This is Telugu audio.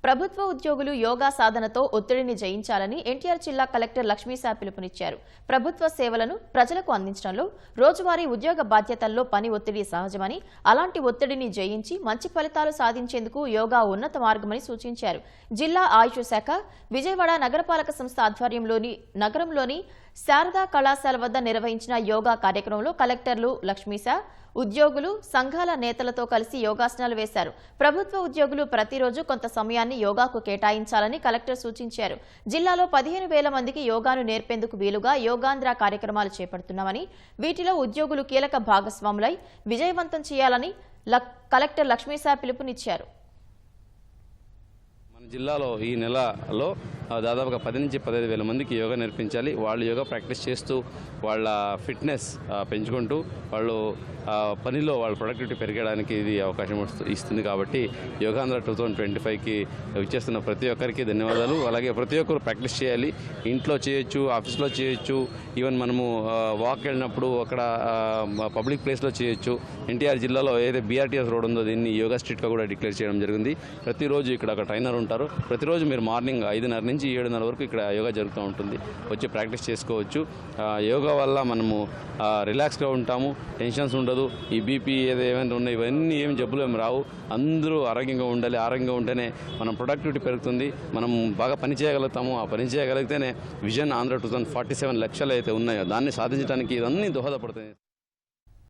ప్రభుత్వ ఉద్యోగులు యోగా సాధనతో ఒత్తిడిని జయించాలని ఎన్టీఆర్ జిల్లా కలెక్టర్ లక్ష్మీశా పిలుపునిచ్చారు. ప్రభుత్వ సేవలను ప్రజలకు అందించడంలో రోజువారీ ఉద్యోగ బాధ్యతల్లో పని ఒత్తిడి సహజమని, అలాంటి ఒత్తిడిని జయించి మంచి ఫలితాలు సాధించేందుకు యోగా ఉన్నత మార్గమని సూచించారు. జిల్లా ఆయుష్ శాఖ విజయవాడ నగరపాలక సంస్థ ఆధ్వర్యంలోని నగరంలోని శారదా కళాశాల వద్ద నిర్వహించిన యోగా కార్యక్రమంలో కలెక్టర్లు లక్ష్మీశా, ఉద్యోగులు, సంఘాల నేతలతో కలిసి యోగాసనాలు వేశారు. ప్రభుత్వ ఉద్యోగులు ప్రతిరోజు కొంత సమయాన్ని యోగాకు కేటాయించాలని కలెక్టర్ సూచించారు. జిల్లాలో 15,000 మందికి యోగాను నేర్పేందుకు వీలుగా యోగాంధ్ర కార్యక్రమాలు చేపడుతున్నామని, వీటిలో ఉద్యోగులు కీలక భాగస్వాములై విజయవంతం చేయాలని కలెక్టర్ లక్ష్మీశా పిలుపునిచ్చారు. జిల్లాలో ఈ నెలలో దాదాపుగా 10 నుంచి 15,000 మందికి యోగా నేర్పించాలి. వాళ్ళు యోగా ప్రాక్టీస్ చేస్తూ వాళ్ళ ఫిట్నెస్ పెంచుకుంటూ వాళ్ళు పనిలో వాళ్ళ ప్రొడక్టివిటీ పెరగడానికి ఇది అవకాశం ఇస్తుంది. కాబట్టి యోగాంధ్ర 2025కి ఇచ్చేస్తున్న ప్రతి ఒక్కరికి ధన్యవాదాలు. అలాగే ప్రతి ఒక్కరు ప్రాక్టీస్ చేయాలి. ఇంట్లో చేయొచ్చు, ఆఫీస్లో చేయొచ్చు, ఈవెన్ మనము వాక్ వెళ్ళినప్పుడు అక్కడ పబ్లిక్ ప్లేస్లో చేయొచ్చు. ఎన్టీఆర్ జిల్లాలో ఏదైతే బీఆర్టీఎస్ రోడ్ ఉందో దీన్ని యోగా స్ట్రీట్గా కూడా డిక్లేర్ చేయడం జరిగింది. ప్రతిరోజు ఇక్కడ ఒక ట్రైనర్ ఉంటారు. ప్రతిరోజు మీరు మార్నింగ్ 5:30 నుంచి 7:30 వరకు ఇక్కడ యోగా జరుగుతూ ఉంటుంది. వచ్చి ప్రాక్టీస్ చేసుకోవచ్చు. యోగా వల్ల మనము రిలాక్స్గా ఉంటాము, టెన్షన్స్ ఉండదు. ఈ బీపీ ఏమైనా ఉన్నాయి ఇవన్నీ ఏం జబ్బులు ఏమి రావు. అందరూ ఆరోగ్యంగా ఉండాలి. ఆరోగ్యంగా ఉంటేనే మనం ప్రొడక్టివిటీ పెరుగుతుంది. మనం బాగా పని చేయగలుగుతాము. ఆ పని చేయగలిగితేనే విజన్ ఆంధ్ర 2047 లక్ష్యాలు అయితే ఉన్నాయో దాన్ని సాధించడానికి ఇవన్నీ దోహదపడుతుంది.